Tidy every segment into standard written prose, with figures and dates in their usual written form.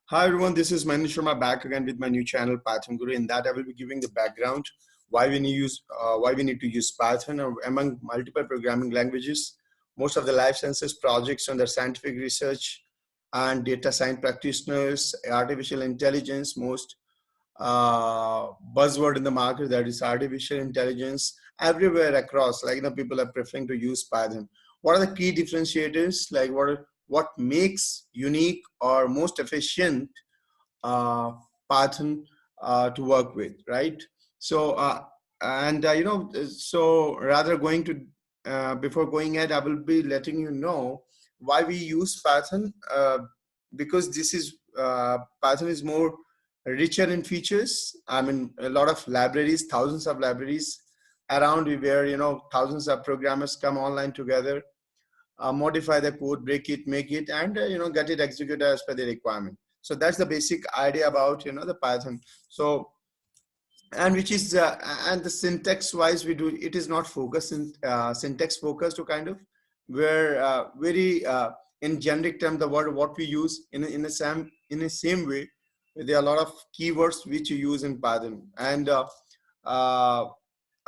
Hi everyone, this is Manish Sharma back again with my new channel Python Guru. In that, I will be giving the background why we need to use Python among multiple programming languages. Most of the life sciences projects under scientific research and data science practitioners, artificial intelligence, most buzzword in the market, that is artificial intelligence everywhere across. People are preferring to use Python. What are the key differentiators? What makes unique or most efficient uh, Python to work with, right? So, so rather going to before going ahead, I will be letting you know why we use Python, because this is Python is more richer in features. I mean, a lot of libraries, thousands of libraries around where thousands of programmers come online together, modify the code, break it, make it, and get it executed as per the requirement. So that's the basic idea about the Python. So, and which is and the syntax wise, we do it is not focused in syntax focused to kind of where very in generic term the word what we use in the same way. There are a lot of keywords which you use in Python, and uh,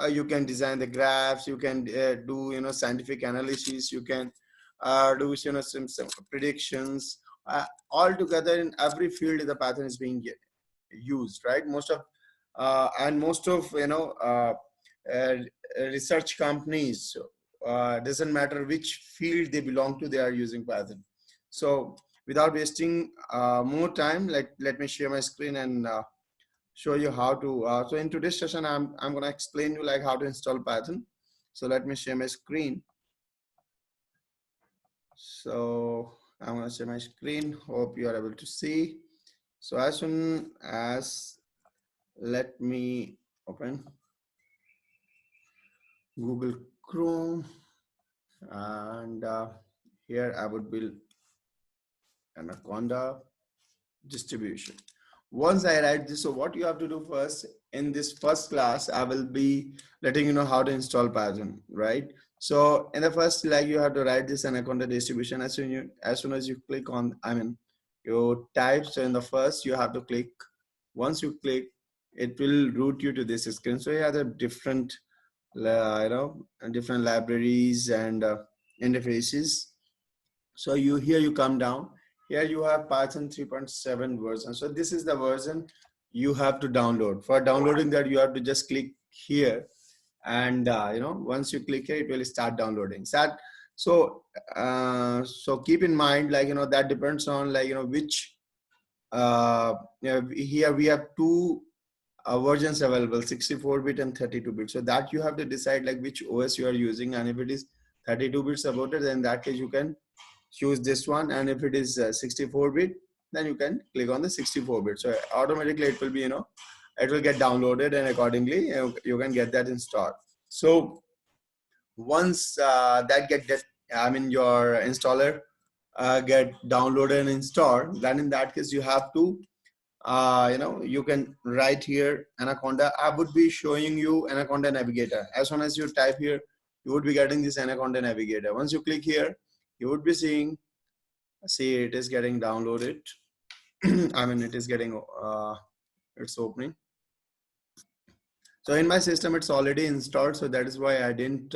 you can design the graphs, you can do scientific analysis, you can do some predictions, all together in every field the Python is being used, right? Most of uh, research companies, doesn't matter which field they belong to, they are using Python. So without wasting more time, let me share my screen and show you how to so in today's session I'm going to explain you like how to install Python. So let me share my screen. So I'm going to share my screen, hope you are able to see. So as soon as, let me open Google Chrome, and here I would build Anaconda distribution. Once I write this, so what you have to do first, in this first class I will be letting you know how to install Python, right? So in the first, like, you have to write this Anaconda distribution. As soon as you click on, I mean, you type. So in the first you have to click. Once you click, it will route you to this screen. So you have the different different libraries and interfaces. So you come down. Here you have Python 3.7 version. So this is the version you have to download. For downloading that, you have to just click here, and once you click here, it will start downloading. So keep in mind, that depends on which here we have two versions available, 64-bit and 32-bit. So that you have to decide like which OS you are using, and if it is 32 bits about it, then in that case you can choose this one, and if it is 64-bit, then you can click on the 64-bit. So automatically it will be it will get downloaded, and accordingly you can get that installed. So once I mean your installer get downloaded and installed, then in that case you have to you can write here Anaconda. I would be showing you Anaconda Navigator. As soon as you type here, you would be getting this Anaconda Navigator. Once you click here, you would be seeing, see, it is getting downloaded. I mean, it is getting it's opening. So in my system it's already installed, so that is why I didn't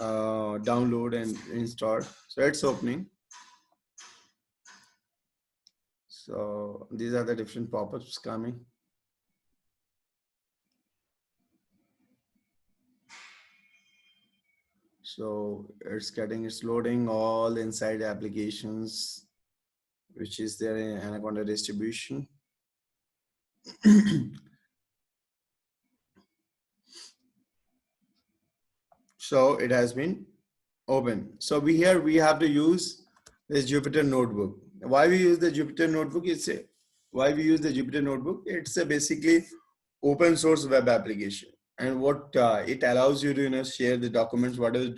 download and install. So it's opening. So these are the different pop-ups coming. So it's loading all inside applications which is there in Anaconda distribution. So it has been open. So we have to use this Jupyter notebook. Why we use the Jupyter notebook? Why we use the Jupyter notebook? It's a basically open source web application, and what it allows you to share the documents, whatever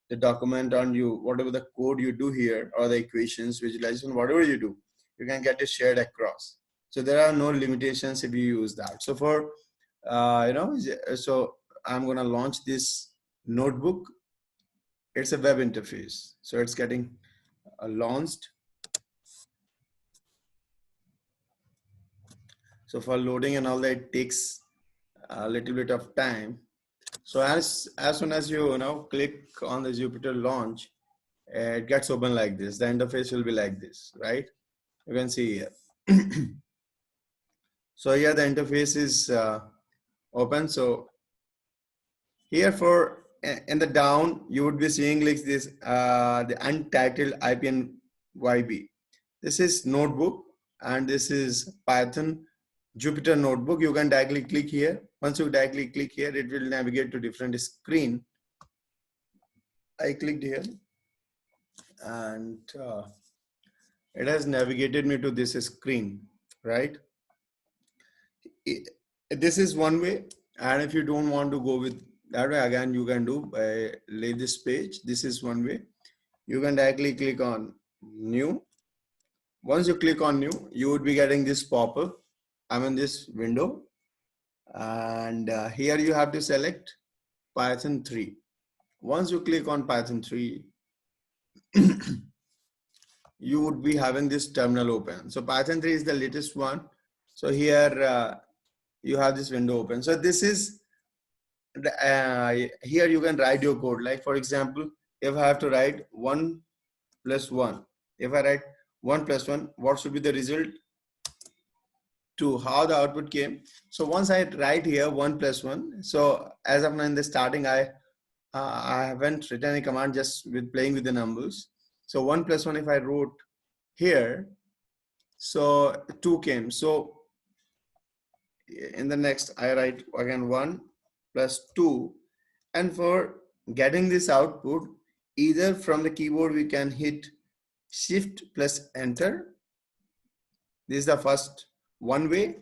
the document on you, whatever the code you do here, or the equations, visualization, whatever you do, you can get it shared across. So there are no limitations if you use that. So for so I'm gonna launch this notebook. It's a web interface, so it's getting launched. So for loading and all that, it takes a little bit of time. So as soon as you click on the Jupyter launch, it gets open like this. The interface will be like this, right? You can see here. So here the interface is open. So here for in the down, you would be seeing like this, the untitled IPNYB. This is notebook and this is Python Jupyter notebook. You can directly click here. Once you directly click here, it will navigate to different screen. I clicked here and it has navigated me to this screen, right? This is one way, and if you don't want to go with that way, again you can do by leave this page. This is one way. You can directly click on new. Once you click on new, you would be getting this pop-up. I'm in this window, and here you have to select Python 3. Once you click on Python 3, you would be having this terminal open. So Python 3 is the latest one. So here you have this window open. So this is here you can write your code. Like for example, if I have to write 1 plus 1, if I write 1 plus 1, what should be the result? 2. How the output came? So once I write here 1 plus 1, so as of now in the starting, I haven't written any command, just with playing with the numbers. So 1 plus 1, if I wrote here, so 2 came. So in the next, I write again 1 plus 2. And for getting this output, either from the keyboard we can hit shift plus enter. This is the first one way,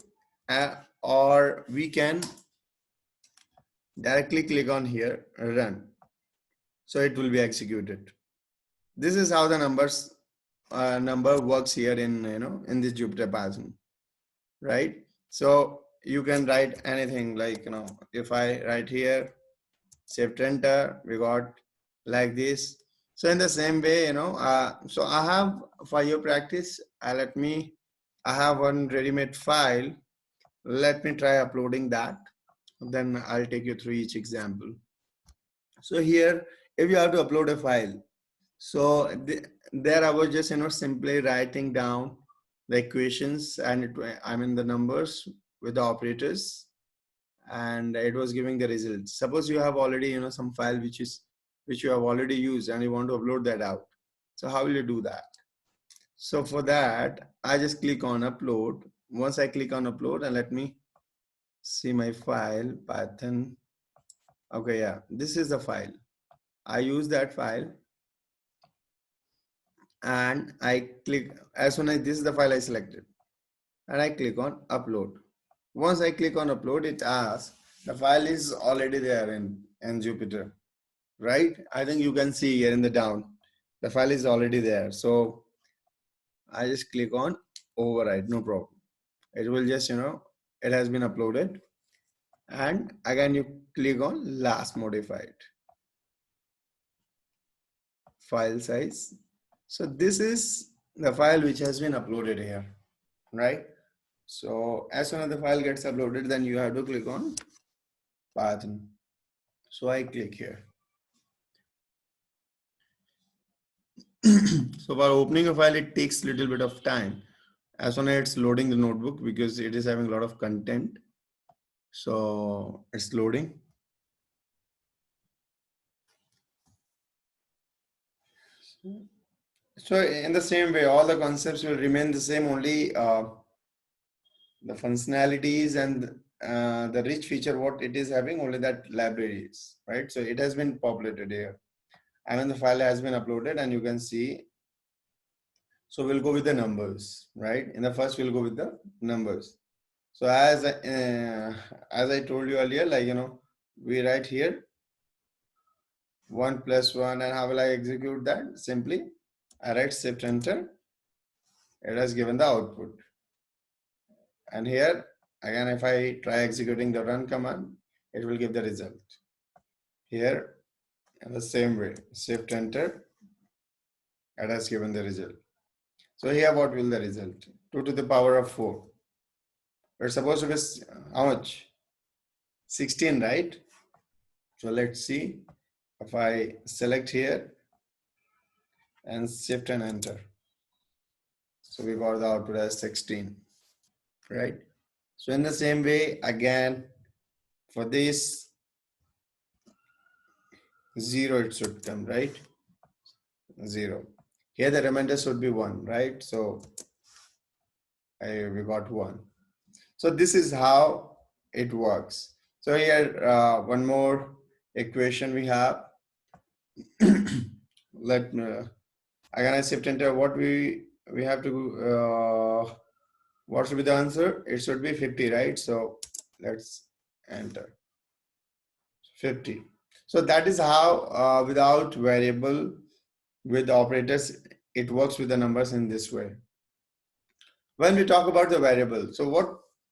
or we can directly click on here, run. So it will be executed. This is how the number works here in in this Jupyter Python, right? So you can write anything, like if I write here shift enter, we got like this. So in the same way, so I have, for your practice, I have one ready-made file. Let me try uploading that, then I'll take you through each example. So here, if you have to upload a file, so there I was just simply writing down the equations and the numbers with the operators, and it was giving the results. Suppose you have already some file which you have already used and you want to upload that out. So how will you do that? So for that, I just click on upload. Once I click on upload, and let me see my file, Python. Okay, yeah, this is the file. I use that file and I click, as soon as this is the file I selected, and I click on upload. Once I click on upload, it asks the file is already there in Jupyter, right? I think you can see here in the down, the file is already there. So I just click on override, no problem. It will just, it has been uploaded. And again, you click on last modified file size. So this is the file which has been uploaded here, right? So as soon as the file gets uploaded, then you have to click on Python. So I click here. So for opening a file, it takes a little bit of time. As soon as it's loading the notebook, because it is having a lot of content. So it's loading. So in the same way, all the concepts will remain the same, only the functionalities and the rich feature, what it is having, only that libraries, right? So it has been populated here. And then the file has been uploaded, and you can see. So we'll go with the numbers, right? In the first, we'll go with the numbers. So as I told you earlier, like we write here 1 plus 1, and how will I execute that? Simply I write shift enter. It has given the output. And here again, if I try executing the run command, it will give the result. Here in the same way, shift enter, it has given the result. So here what will the result? 2 to the power of 4. It's supposed to be how much? 16, right? So let's see if I select here and shift and enter. So we got the output as 16, right? So in the same way, again, for this 0, it should come, right? 0. Here the remainder should be 1, right? So we got 1. So this is how it works. So here, one more equation we have. Let me, again I shift enter. What we have to, what should be the answer? It should be 50, right? So let's enter 50. So that is how, without variable, with operators, it works with the numbers in this way. When we talk about the variable, so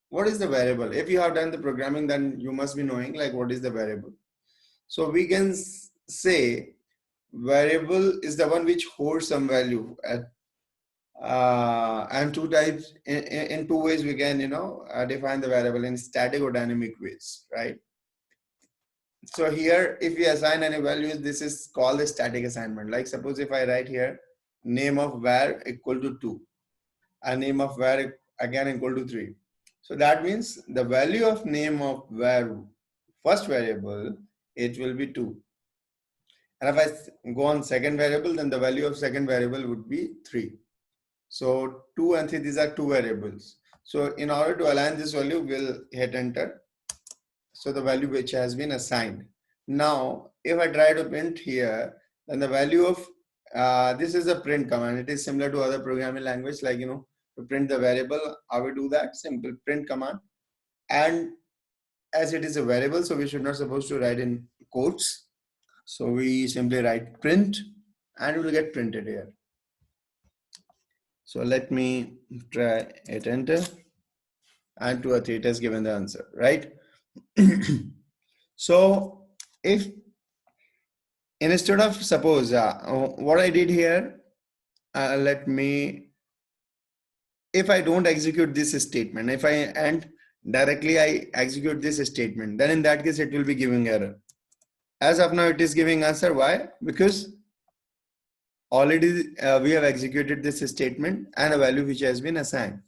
what is the variable? If you have done the programming, then you must be knowing like what is the variable. So we can say variable is the one which holds some value at, and two types, in two ways we can define the variable, in static or dynamic ways, right? So here if we assign any values, this is called a static assignment. Like suppose if I write here name of var equal to 2 and name of var again equal to 3. So that means the value of name of var first variable, it will be 2. And if I go on second variable, then the value of second variable would be 3. So 2 and 3, these are two variables. So in order to align this value, we'll hit enter. So the value which has been assigned. Now, if I try to print here, then the value of, this is a print command. It is similar to other programming language, like, to print the variable, how we do that? Simple print command. And as it is a variable, so we should not supposed to write in quotes. So we simply write print and it will get printed here. So let me try hit enter, and 2 or 3 it has given the answer, right? So if instead of suppose what I did here, let me, if I don't execute this statement, if I and directly I execute this statement, then in that case it will be giving error. As of now it is giving answer. Why? Because already we have executed this statement and a value which has been assigned.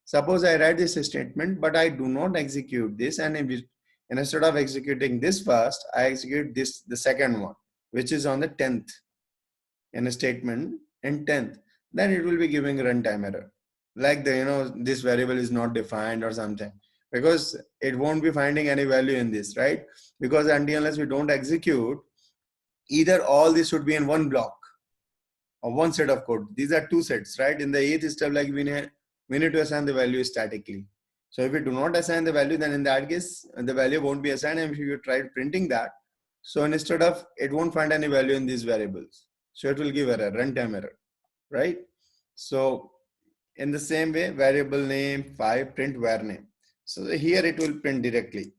Suppose I write this statement but I do not execute this, and instead of executing this first, I execute this, the second one, which is on the 10th in a statement in 10th, then it will be giving runtime error. Like this variable is not defined or something, because it won't be finding any value in this, right? Because until unless we don't execute, either all this should be in one block or one set of code. These are two sets, right? In the 8th step, like we need to assign the value statically. So if we do not assign the value, then in that case, the value won't be assigned. And if you try printing that, so instead of, it won't find any value in these variables. So it will give error, runtime error, right? So in the same way, variable name 5, print var name. So here it will print directly.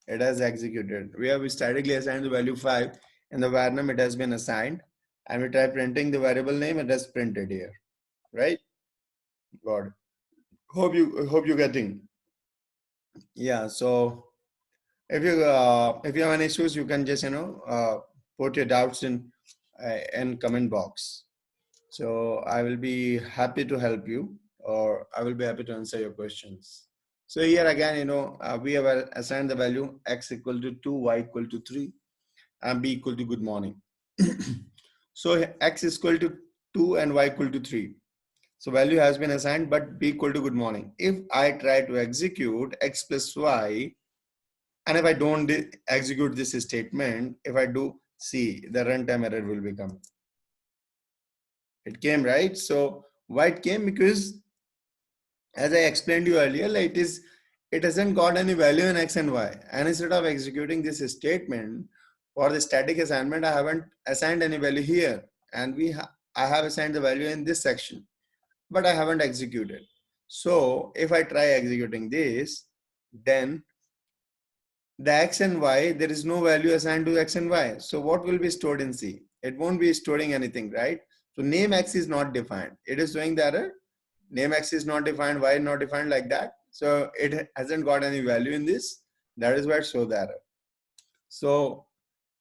It has executed. We have statically assigned the value 5, and the var name it has been assigned. And we try printing the variable name, it has printed here, right? God, hope you're getting. Yeah. So if you have any issues, you can just put your doubts in comment box. So I will be happy to help you, or I will be happy to answer your questions. So here again, we have assigned the value x equal to 2, y equal to 3, and b equal to good morning. So x is equal to 2 and y equal to 3. So value has been assigned, but b equal to good morning. If I try to execute x plus y, and if I don't execute this statement, if I do, see, the runtime error will become. It came, right? So why it came? Because as I explained you earlier, like it hasn't got any value in x and y. And instead of executing this statement for the static assignment, I haven't assigned any value here. And I have assigned the value in this section, but I haven't executed. So if I try executing this, then the x and y, there is no value assigned to x and y. So what will be stored in C? It won't be storing anything, right? So name x is not defined. It is showing the error. name X is not defined, Y not defined, like that. So it hasn't got any value in this. That is why it shows the error. So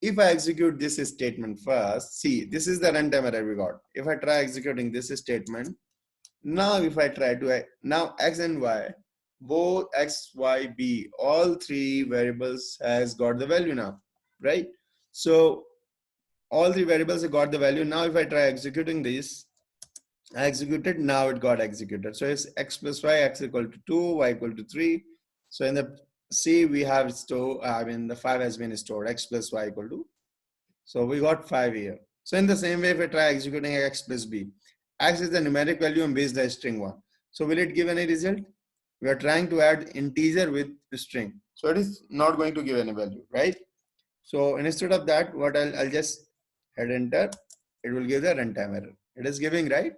if I execute this statement first, see, this is the runtime error we got. If I try executing this statement, now if I try to, now X and Y, both X, Y, B, all three variables has got the value now, right? So all three variables have got the value. Now if I try executing this, I executed, now it got executed. So it's X plus Y, X equal to 2, Y equal to 3. So in the C, we have store, the 5 has been stored, X plus Y equal to. So we got 5 here. So in the same way, if I try executing X plus B, X is the numeric value and B is the string one. So will it give any result? We are trying to add integer with string. So it is not going to give any value, right? So instead of that, what I'll just hit enter. It will give the runtime error. It is giving, right?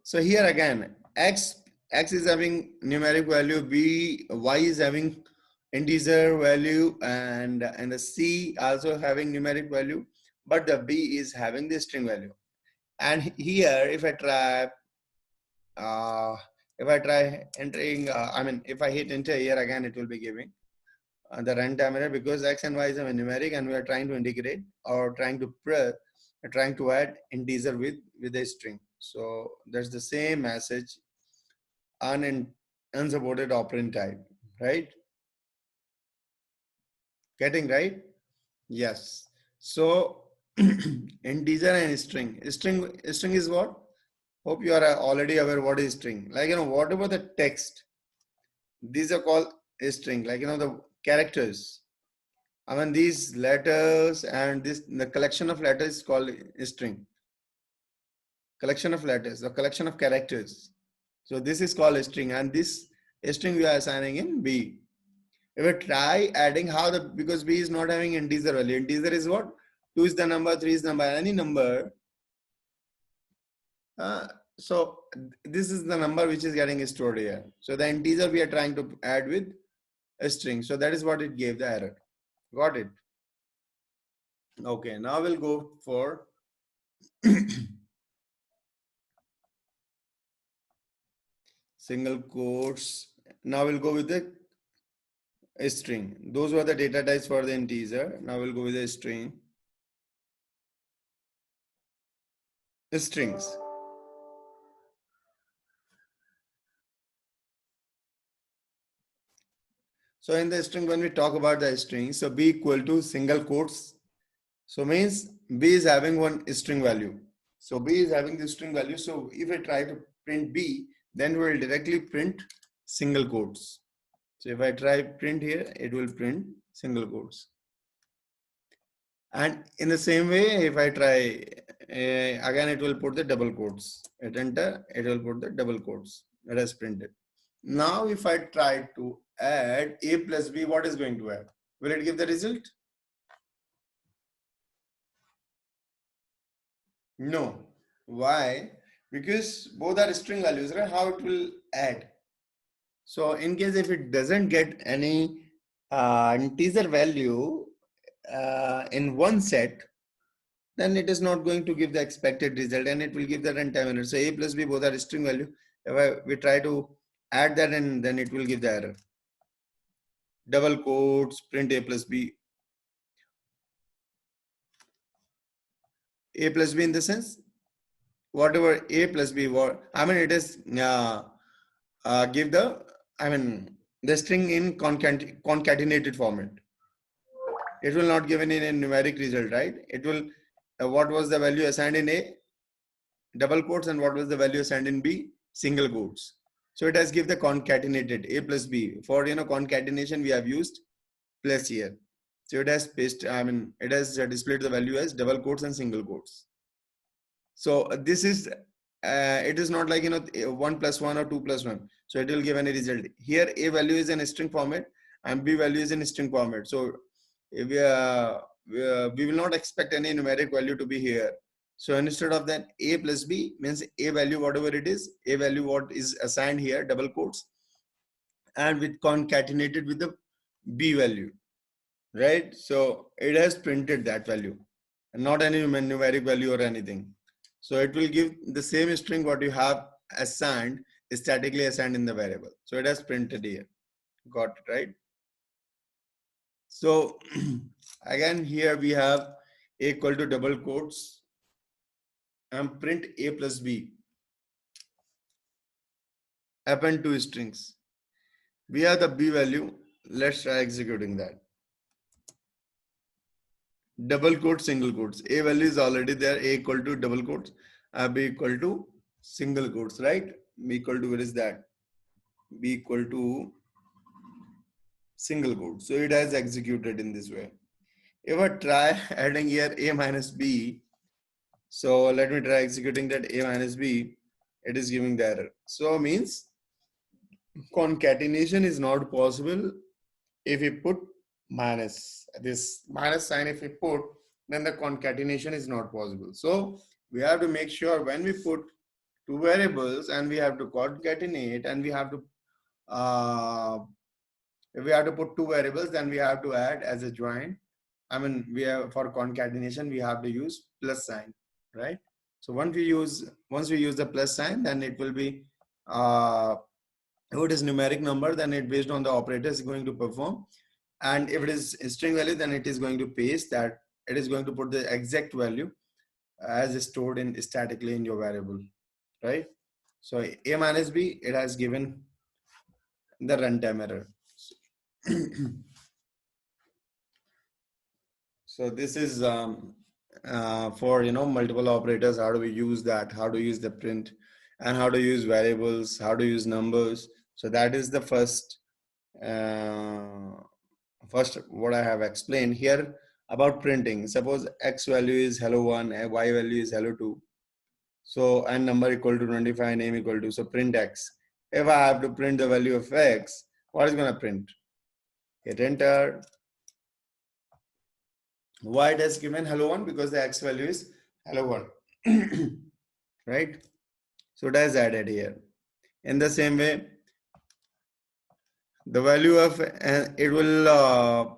So here again, x is having numeric value, b, y is having integer value, and the c also having numeric value, but the b is having the string value. And here, if I try entering, if I hit enter here again, it will be giving the runtime error, because x and y is a numeric, and we are trying to integrate or trying to add integer with a string. So that's the same message, unsupported operand type, right? Getting right? Yes. So integer and string is what? Hope you are already aware what is string. Like, whatever the text, these are called a string. Like, the characters. These letters and the collection of letters is called a string. Collection of letters, the collection of characters. So this is called a string, and this string we are assigning in B. If we try adding because B is not having integer value. Integer is what? 2 is the number, 3 is the number, any number. So this is the number which is getting stored here. So the integer we are trying to add with a string. So that is what it gave the error. Got it? Okay, now we'll go for single quotes. Now we'll go with the string. Those were the data types for the integer. Now we'll go with the string. Strings. So in the string, when we talk about the string, so b equal to single quotes. So means b is having one string value. So b is having the string value. So if I try to print b, then we will directly print single quotes. So if I try print here, it will print single quotes. And in the same way, if I try again, it will put the double quotes. Hit enter, it will put the double quotes. It has printed. Now, if I try to add a plus b, what is going to add? Will it give the result? No. Why? Because both are string values, right? How it will add? So in case if it doesn't get any integer value in one set, then it is not going to give the expected result, and it will give the runtime error. So a plus b both are string value. If we try to add that, and then it will give the error. Double quotes, print a plus b. A plus b in the sense, whatever a plus b, it is give the, the string in concatenated format. It will not give any numeric result, right? It will, what was the value assigned in A, double quotes, and what was the value assigned in B, single quotes. So it has give the concatenated A plus B. For concatenation, we have used plus here. So it has it has displayed the value as double quotes and single quotes. So this is it is not like 1 plus 1 or 2 plus 1. So it will give any result. Here A value is in a string format and B value is in a string format. So we will not expect any numeric value to be here. So instead of that, A plus B means A value whatever it is, A value what is assigned here, double quotes, and with concatenated with the B value, right? So it has printed that value, and not any numeric value or anything. So it will give the same string what you have assigned, statically assigned in the variable. So it has printed here. Got it, right? So again, here we have A equal to double quotes and print A plus B. Append two strings. We have the B value. Let's try executing that. Double quotes, single quotes. A value is already there. A equal to double quotes. B equal to single quotes, right? B equal to, what is that? B equal to single quote. So it has executed in this way. If I try adding here A minus B, so let me try executing that A minus B, it is giving the error. So means concatenation is not possible if we put minus. This minus sign if we put, then the concatenation is not possible. So we have to make sure when we put two variables and we have to concatenate and we have to if we have to put two variables, then we have to add as a join. I mean, we have for concatenation, we have to use plus sign, right? So once we use the plus sign, then it will be if it is numeric number, then it based on the operator is going to perform. And if it is string value, then it is going to paste that, it is going to put the exact value as stored in statically in your variable, right? So A minus B, it has given the runtime error. So this is for multiple operators. How do we use that? How to use the print, and how to use variables? How to use numbers? So that is the first what I have explained here about printing. Suppose x value is hello1 and y value is hello2. So and number equal to 25, name equal to, so print x. If I have to print the value of x, what is going to print? Hit enter. Why it has given hello1? Because the x value is hello1. Right? So it has added here. In the same way, the value of it will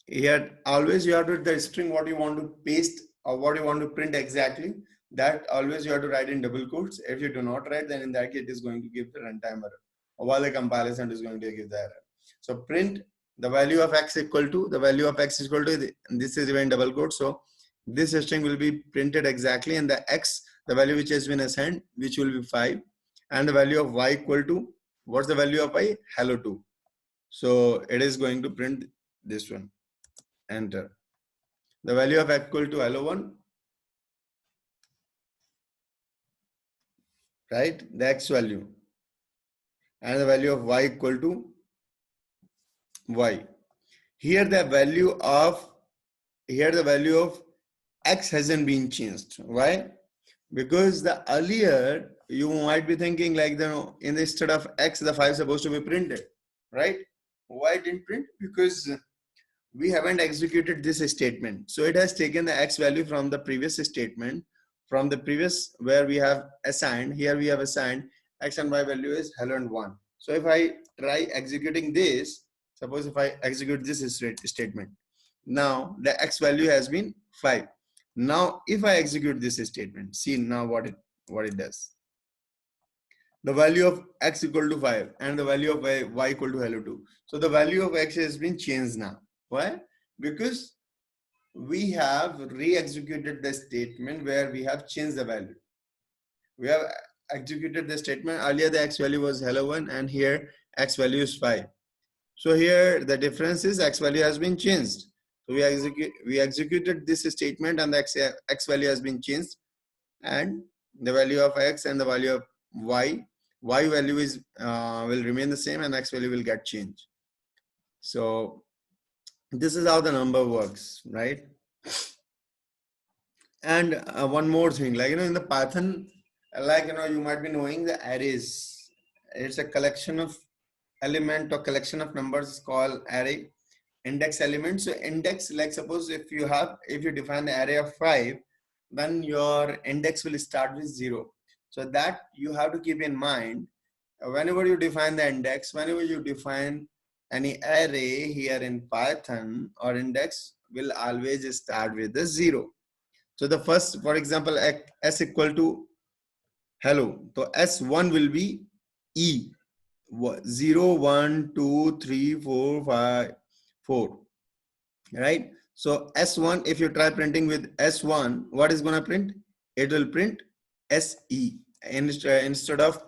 here always you have to the string what you want to paste or what you want to print exactly, that always you have to write in double quotes. If you do not write, then in that case it is going to give the runtime error, while the comparison is going to give the error. So print the value of x equal to, the value of x is equal to, this is even double quote, so this string will be printed exactly, and the x, the value which has been assigned, which will be 5, and the value of y equal to, what's the value of y? Hello 2. So it is going to print this one. Enter. The value of x equal to hello1, right? The x value. And the value of y equal to y. Here the value of x hasn't been changed. Why? Because the earlier you might be thinking like instead of x, the 5 is supposed to be printed, right? Why it didn't print? Because we haven't executed this statement. So it has taken the x value from the previous statement, from the previous where we have assigned, here we have assigned x and y value is hello and 1. So if I try executing this, suppose if I execute this statement, now the x value has been 5. Now if I execute this statement, see now what it does. The value of x equal to 5 and the value of y equal to hello 2. So the value of x has been changed now. Why? Because we have re-executed the statement where we have changed the value. We have executed the statement. Earlier the x value was hello 1 and here x value is 5. So here the difference is x value has been changed. So we executed this statement and the x value has been changed, and the value of x and the value of y value is will remain the same and x value will get changed. So this is how the number works, right? And one more thing, like in the Python, like you might be knowing the arrays. It's a collection of element or collection of numbers called array. Index element. So index, like suppose if you define the array of 5, then your index will start with 0. So that you have to keep in mind whenever you define the index, whenever you define any array here in Python, or index will always start with the 0. So the first, for example, s equal to hello. So S1 will be E. 0, 1, 2, 3, 4, 5, 4. Right? So S1, if you try printing with S1, what is going to print? It will print SE. Instead of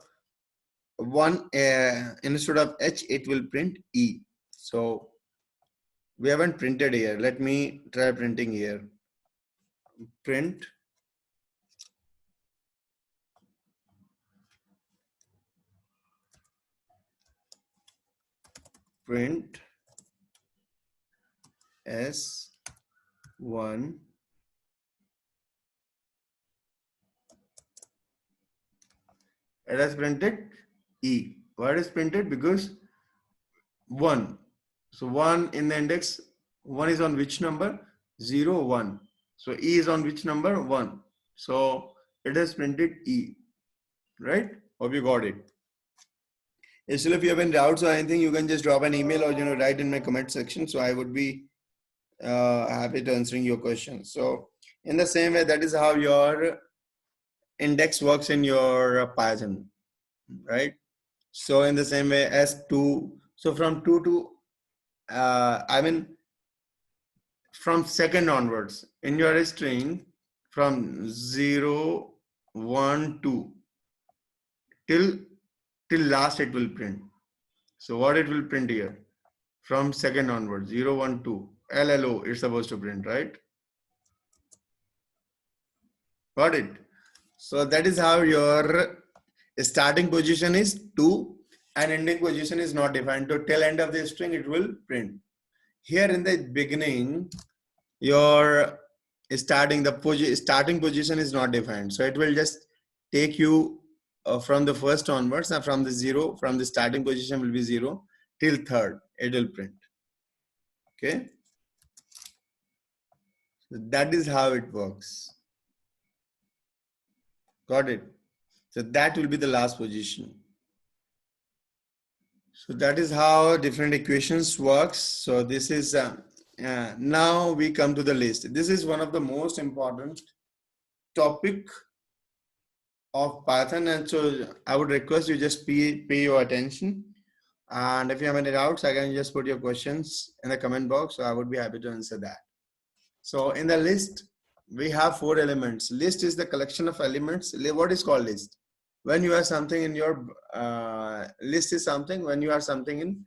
instead of H, it will print E. So we haven't printed here. Let me try printing here. Print print S1. It has printed E. Why it is printed? Because 1. So 1 in the index, 1 is on which number? 0, 1. So E is on which number? 1. So it has printed E. Right? Hope you got it. Still, if you have any doubts or anything, you can just drop an email or write in my comment section. So I would be happy to answering your questions. So in the same way, that is how your index works in your Python, right? So in the same way as 2, so from 2 to I mean from second onwards in your string, from 0, 1, 2 till last it will print. So what it will print here? From second onwards, 0, 1, 2, LLO it's supposed to print, right? Got it? So that is how your starting position is 2 and ending position is not defined. So till end of the string it will print. Here in the beginning, your starting position is not defined. So it will just take you from the first onwards, and from the 0, from the starting position will be 0 till third, it will print. Okay. So that is how it works. Got it? So that will be the last position. So that is how different equations works. So this is now we come to the list. This is one of the most important topic of Python, and so I would request you just pay your attention. And if you have any doubts, again, just put your questions in the comment box. So I would be happy to answer that. So in the list, we have 4 elements. List is the collection of elements. What is called list? When you have something in your list is something when you have something in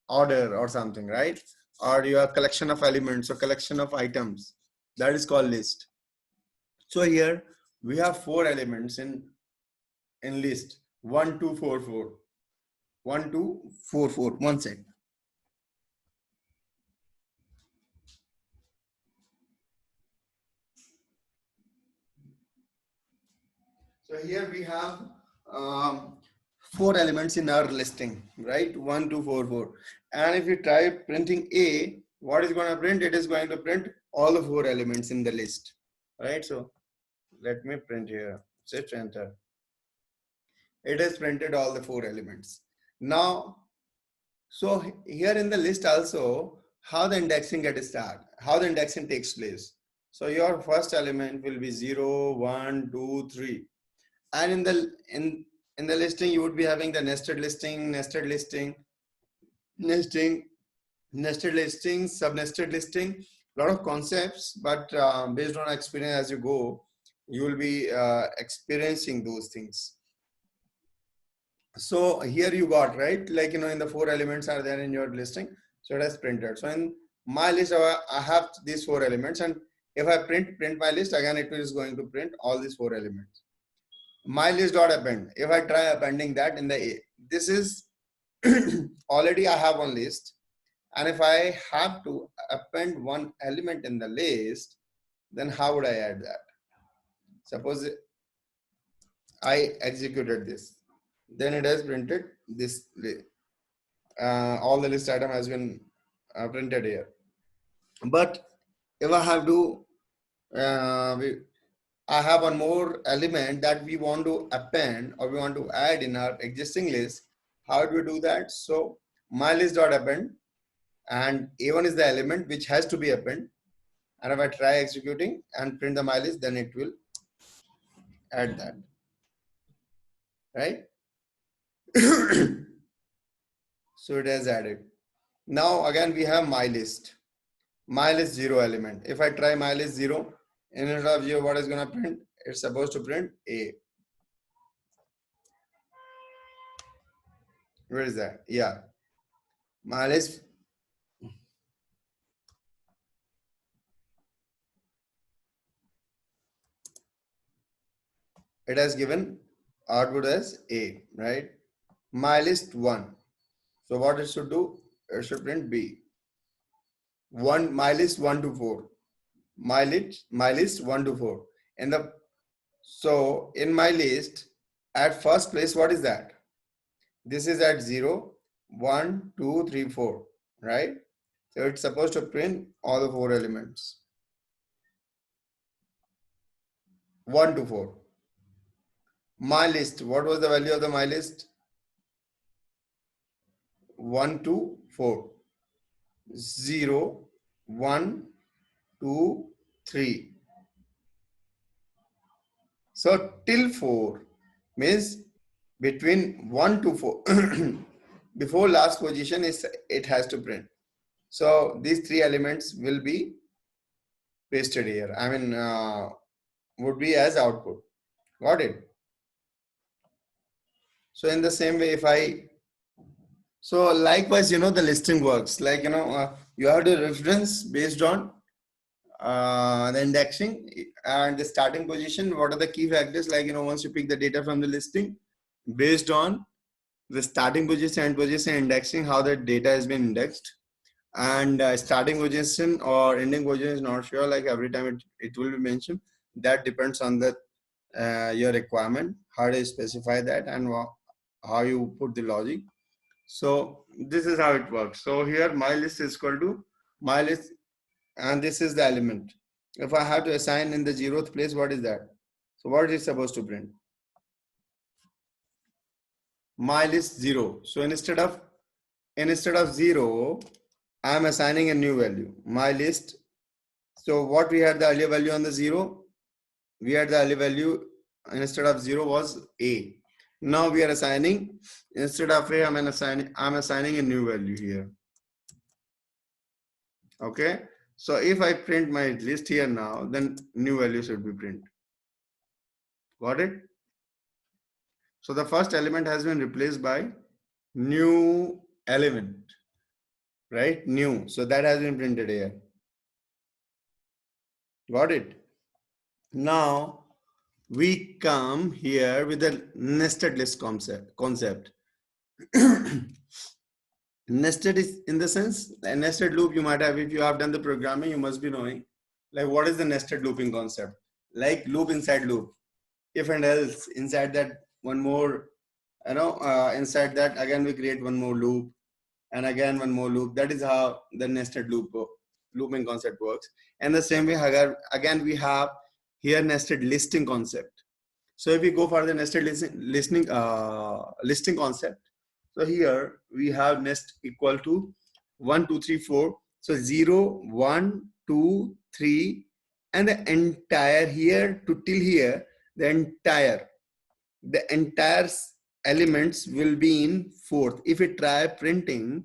order or something, right? Or your collection of elements or collection of items. That is called list. So here we have 4 elements in list. 1, 2, 4, 4. 1, 2, 4, 4. One sec. So here we have 4 elements in our listing, right? 1, 2, 4, 4. And if you try printing A, what is going to print? It is going to print all the 4 elements in the list, right? So let me print here. Shift enter. It has printed all the 4 elements. Now, so here in the list also, how the indexing gets started, how the indexing takes place. So your first element will be 0, 1, 2, 3. And in the listing, you would be having the nested listing, nested listing, nesting, nested listing, sub-nested listing, a lot of concepts, but based on experience as you go, you will be experiencing those things. So here you got, right? Like, in the 4 elements are there in your listing. So it has printed. So in my list, I have these 4 elements. And if I print my list, again, it is going to print all these 4 elements. My list dot append. If I try appending that in the A, this is already I have one list. And if I have to append one element in the list, then how would I add that? Suppose I executed this. Then it has printed this. All the list item has been printed here. But if I have to, I have one more element that we want to append or we want to add in our existing list. How do we do that? So my list dot append, and A1 is the element which has to be append. And if I try executing and print the my list, then it will add that, right? So it has added. Now again we have my list. My list 0 element. If I try my list 0, instead of 0, what is going to print? It's supposed to print A. Where is that? Yeah. My list. It has given output as A, right? My list 1. So what it should do? It should print B. My list 1 to 4. My list 1 to 4. And so in my list, at first place, what is that? This is at 0, 1, 2, 3, 4, right? So it's supposed to print all the 4 elements. 1 to 4. My list, what was the value of the my list? 1 to 4. 0, 1, 2, 3. So till 4 means between 1 to 4. Before last position is it has to print. So these 3 elements will be pasted here. I mean would be as output. Got it? So in the same way, if I so likewise, the listing works like you have the reference based on the indexing and the starting position. What are the key factors? Like once you pick the data from the listing, based on the starting position, end position, indexing, how the data has been indexed, and starting position or ending position is not sure. Like every time it will be mentioned. That depends on the your requirement, how do you specify that, and how you put the logic. So this is how it works. So here my list is equal to my list, and this is the element. If I have to assign in the 0th place, what is that? So what is it supposed to print? My list 0. So instead of 0, I am assigning a new value. My list. So what we had the earlier value on the 0? We had the earlier value instead of 0 was A. Now we are assigning, instead of A, I'm assigning a new value here. Okay. So if I print my list here now, then new value should be print. Got it? So the first element has been replaced by new element, right? New. So that has been printed here. Got it? Now we come here with the nested list concept. Nested is in the sense, a nested loop you might have, if you have done the programming, you must be knowing like what is the nested looping concept. Like loop inside loop, if and else, inside that one more, inside that again we create one more loop, and again one more loop. That is how the nested looping concept works. And the same way again we have here nested listing concept. So if we go for the nested listing concept, so here we have nest equal to 1, 2, 3, 4. So 0, 1, 2, 3, and the entire here to till here, the entire elements will be in 4th. If we try printing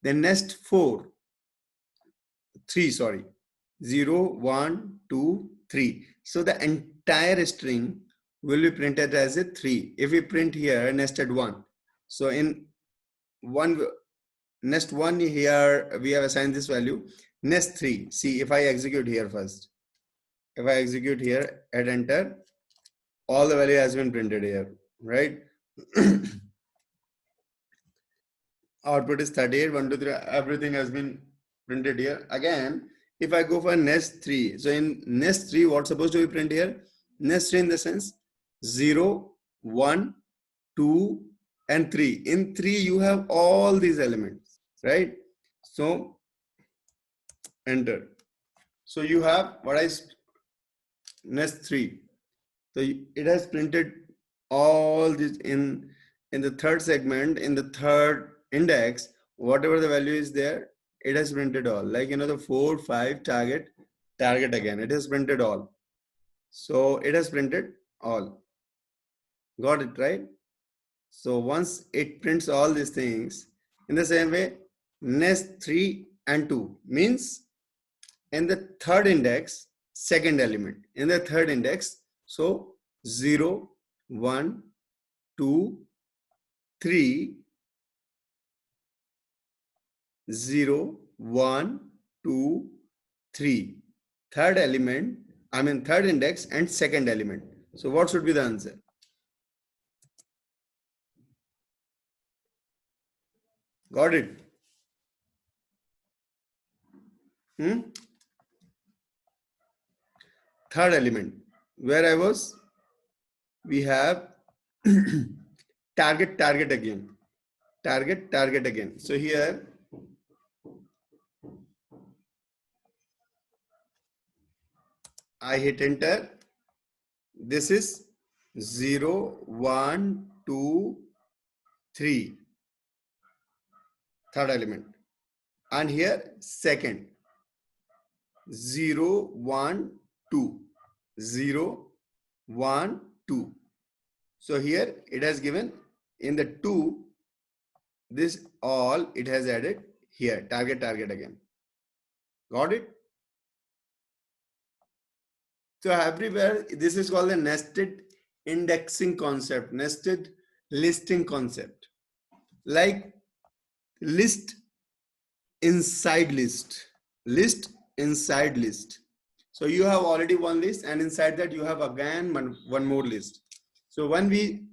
the nest 3, sorry, 0, 1, 2, 3. So the entire string will be printed as a 3. If we print here nested 1, so in nest 1 here we have assigned this value. Nest 3, see if I execute here first. If I execute here, hit enter, all the value has been printed here, right? Output is 38, 1, 2, 3, everything has been printed here. Again, if I go for nest 3, so in nest 3, what's supposed to be printed here? Nest 3 in the sense 0, 1, 2, and 3. In 3, you have all these elements, right? So enter. So you have what is nest 3. So it has printed all this in the third segment, in the third index, whatever the value is there, it has printed all. Like the 4, 5 target, target again. It has printed all. So it has printed all. Got it, right? So once it prints all these things, in the same way, nest 3 and 2 means in the third index, second element. In the third index, so 0, 1, 2, 3, 0, 1, 2, 3. Third element, third index and second element. So what should be the answer? Got it? Third element. Where I was, we have target again. Target again. So here, I hit enter. This is 0, 1, 2, 3. Third element. And here, second. 0, 1, 2. 0, 1, 2. So here it has given in the 2, this all it has added here, target again. Got it? So everywhere, this is called the nested indexing concept, nested listing concept. Like list inside list, list inside list. So you have already one list, and inside that you have again one more list. So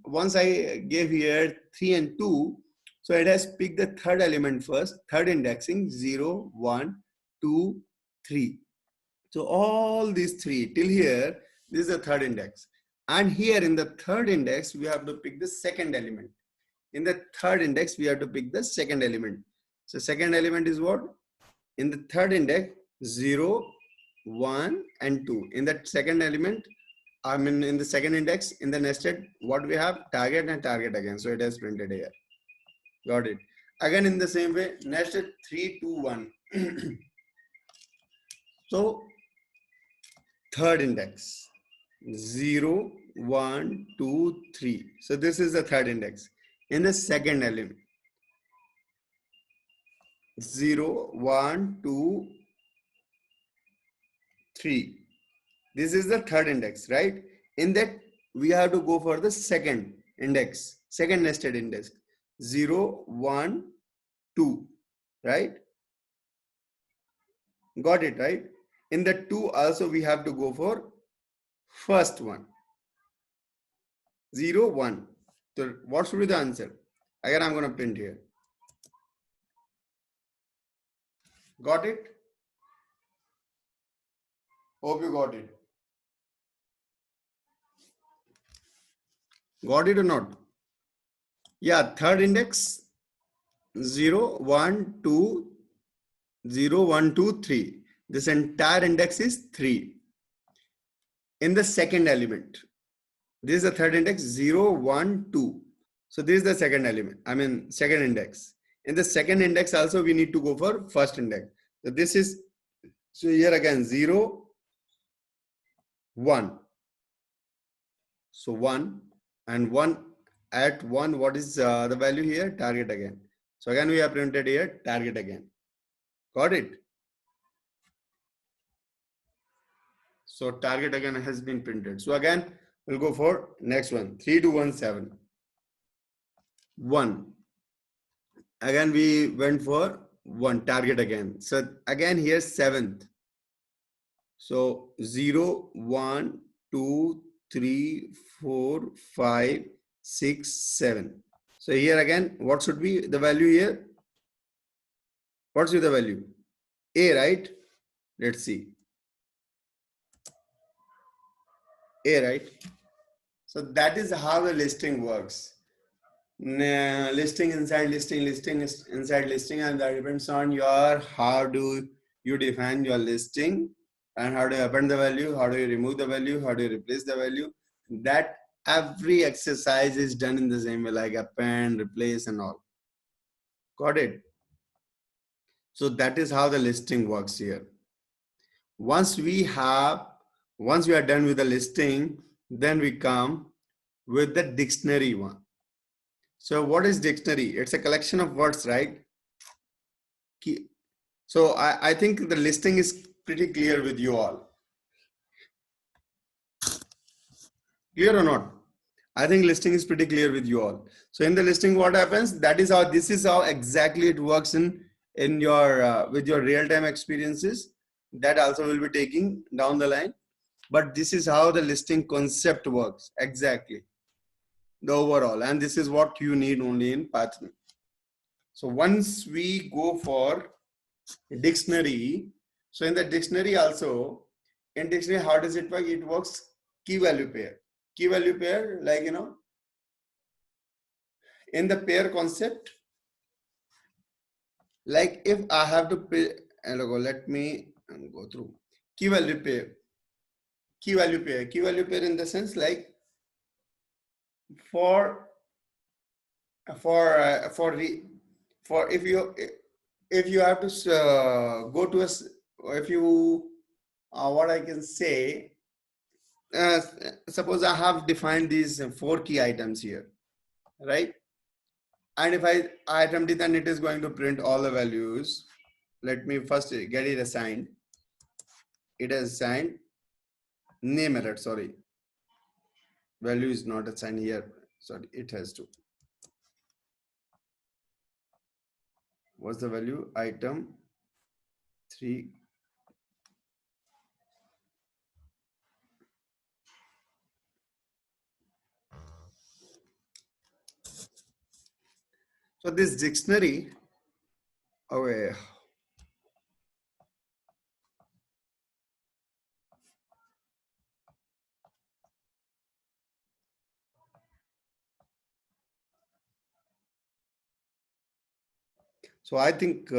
once I gave here 3 and 2, so it has picked the third element first, third indexing 0, 1, 2, 3. So all these 3 till here, this is the third index. And here in the third index, we have to pick the second element. In the third index, we have to pick the second element. So second element is what? In the third index, 0, 1, and 2. In that second element, in the second index, in the nested, what we have? Target and target again. So it has printed here. Got it. Again, in the same way, nested 3, 2, 1. So third index, 0, 1, 2, 3. So this is the third index. In the second element, 0, 1, 2, 3. This is the third index, right? In that, we have to go for the second index, second nested index, 0, 1, 2, right? Got it, right? In the 2 also, we have to go for first one, 0, 1. So what should be the answer? Again, I'm going to print here. Got it? Hope you got it. Got it or not? Yeah, third index, 0, 1, 2, 0, 1, 2, 3. This entire index is 3. In the second element, this is the third index, 0, 1, 2. So this is the second element, second index. In the second index also, we need to go for first index. So this is, so here again, 0, 1. So 1 and 1 at 1, what is the value here? Target again. So again, we have printed here, target again. Got it? So target again has been printed. So again, we'll go for next one, 3, 2, 1, 7. 1. Again, we went for 1, target again. So again, here's 7th. So 0, 1, 2, 3, 4, 5, 6, 7. So here again, what should be the value here? What's the value? A, right? Let's see. A, right? So that is how the listing works. Listing inside listing, listing inside listing, and that depends on your how do you define your listing and how do you append the value, how do you remove the value, how do you replace the value. That every exercise is done in the same way, like append, replace, and all. Got it? So that is how the listing works here. once we have, once we are done with the listing, then we come with the dictionary one. So what is dictionary? It's a collection of words, right? So I think the listing is pretty clear with you all. Clear or not? I think listing is pretty clear with you all. So in the listing, what happens? That is how, this is how exactly it works in your with your real-time experiences. That also will be taking down the line. But this is how the listing concept works exactly, the overall, and this is what you need only in Python. So once we go for dictionary, so in the dictionary also, in dictionary, how does it work? It works key value pair. Key value pair, like, you know, in the pair concept, like if I have to pay, let me go through key value pair. Key value pair in the sense, like for for uh, for re, for if you have to go to a, if you what I can say, uh, suppose I have defined these four key items here, right? And if I item D, then it is going to print all the values. Let me first get it assigned. It is assigned name method, sorry. Value is not assigned here. Sorry, it has to. What's the value? Item 3. So this dictionary, okay. So I think